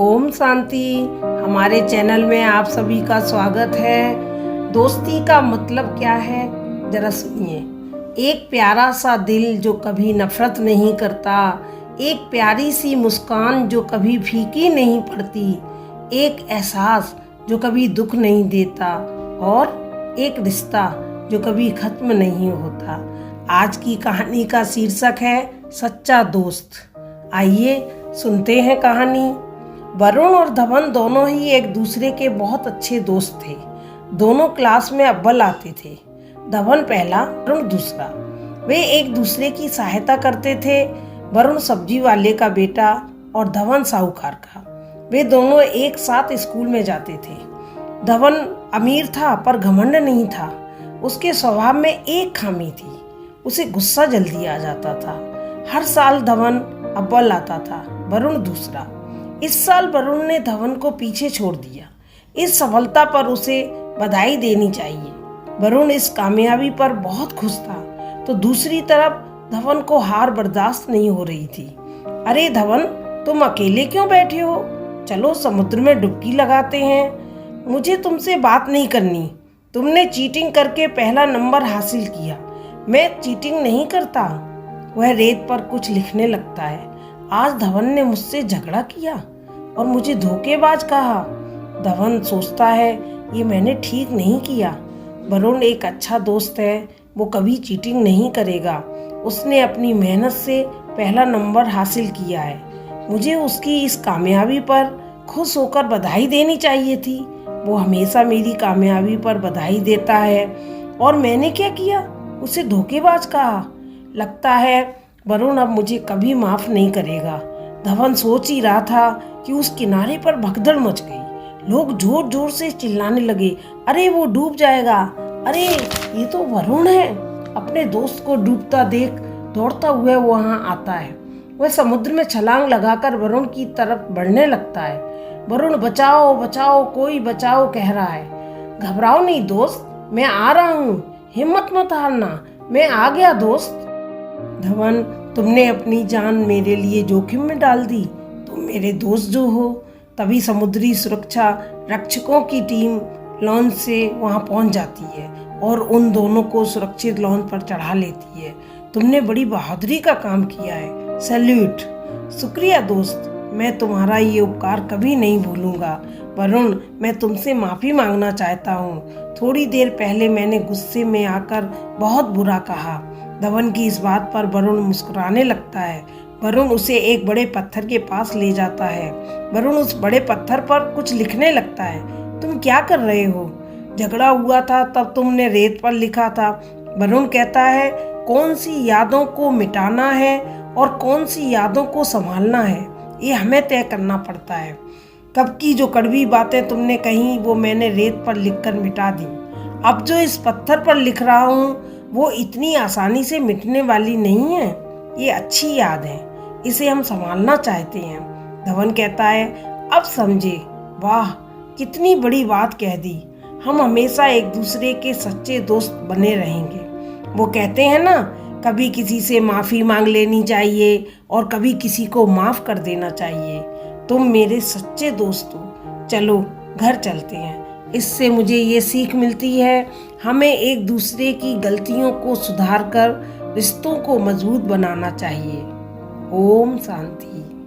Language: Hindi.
ओम शांति। हमारे चैनल में आप सभी का स्वागत है। दोस्ती का मतलब क्या है, जरा सुनिए। एक प्यारा सा दिल जो कभी नफरत नहीं करता, एक प्यारी सी मुस्कान जो कभी फीकी नहीं पड़ती, एक एहसास जो कभी दुख नहीं देता और एक रिश्ता जो कभी खत्म नहीं होता। आज की कहानी का शीर्षक है सच्चा दोस्त। आइए सुनते हैं कहानी। वरुण और धवन दोनों ही एक दूसरे के बहुत अच्छे दोस्त थे। दोनों क्लास में अव्वल आते थे। धवन पहला, वरुण दूसरा। वे एक दूसरे की सहायता करते थे। वरुण सब्जी वाले का बेटा और धवन साहूकार का। वे दोनों एक साथ स्कूल में जाते थे। धवन अमीर था पर घमंड नहीं था। उसके स्वभाव में एक खामी थी, उसे गुस्सा जल्दी आ जाता था। हर साल धवन अव्वल आता था, वरुण दूसरा। इस साल वरुण ने धवन को पीछे छोड़ दिया। इस सफलता पर उसे बधाई देनी चाहिए। वरुण इस कामयाबी पर बहुत खुश था, तो दूसरी तरफ धवन को हार बर्दाश्त नहीं हो रही थी। अरे धवन, तुम अकेले क्यों बैठे हो? चलो समुद्र में डुबकी लगाते हैं। मुझे तुमसे बात नहीं करनी। तुमने चीटिंग करके पहला नंबर हासिल किया। मैं चीटिंग नहीं करता। वह रेत पर कुछ लिखने लगता है। आज धवन ने मुझसे झगड़ा किया और मुझे धोखेबाज कहा। धवन सोचता है, ये मैंने ठीक नहीं किया। वरुण एक अच्छा दोस्त है, वो कभी चीटिंग नहीं करेगा। उसने अपनी मेहनत से पहला नंबर हासिल किया है। मुझे उसकी इस कामयाबी पर खुश होकर बधाई देनी चाहिए थी। वो हमेशा मेरी कामयाबी पर बधाई देता है और मैंने क्या किया? उसे धोखेबाज कहा। लगता है वरुण अब मुझे कभी माफ नहीं करेगा। धवन सोच ही रहा था कि उस किनारे पर भगदड़ मच गई। लोग जोर जोर से चिल्लाने लगे, अरे वो डूब जाएगा। अरे ये तो वरुण है। अपने दोस्त को डूबता देख दौड़ता हुआ वहां आता है। वह समुद्र में छलांग लगाकर वरुण की तरफ बढ़ने लगता है। वरुण बचाओ बचाओ, कोई बचाओ कह रहा है। घबराओ नहीं दोस्त, मैं आ रहा हूँ। हिम्मत मत हारना, मैं आ गया दोस्त। धवन, तुमने अपनी जान मेरे लिए जोखिम में डाल दी। तुम मेरे दोस्त जो हो। तभी समुद्री सुरक्षा रक्षकों की टीम लॉन्च से वहां पहुंच जाती है और उन दोनों को सुरक्षित लॉन्च पर चढ़ा लेती है। तुमने बड़ी बहादुरी का काम किया है। सैल्यूट। शुक्रिया दोस्त, मैं तुम्हारा ये उपकार कभी नहीं भूलूंगा। वरुण, मैं तुमसे माफी मांगना चाहता हूँ। थोड़ी देर पहले मैंने गुस्से में आकर बहुत बुरा कहा। धवन की इस बात पर वरुण मुस्कुराने लगता है। वरुण उसे एक बड़े पत्थर के पास ले जाता है। वरुण उस बड़े पत्थर पर कुछ लिखने लगता है। तुम क्या कर रहे हो? झगड़ा हुआ था तब तुमने रेत पर लिखा था। वरुण कहता है, कौन सी यादों को मिटाना है और कौन सी यादों को संभालना है, ये हमें तय करना पड़ता है। कब की जो कड़वी बातें तुमने कही वो मैंने रेत पर लिखकर मिटा दी। अब जो इस पत्थर पर लिख रहा हूँ वो इतनी आसानी से मिटने वाली नहीं है। ये अच्छी याद है, इसे हम संभालना चाहते हैं। धवन कहता है, अब समझे। वाह, कितनी बड़ी बात कह दी। हम हमेशा एक दूसरे के सच्चे दोस्त बने रहेंगे। वो कहते हैं ना, कभी किसी से माफी मांग लेनी चाहिए और कभी किसी को माफ कर देना चाहिए। तुम मेरे सच्चे दोस्त हो। चलो घर चलते हैं। इससे मुझे ये सीख मिलती है, हमें एक दूसरे की गलतियों को सुधार कर रिश्तों को मजबूत बनाना चाहिए। ओम शांति।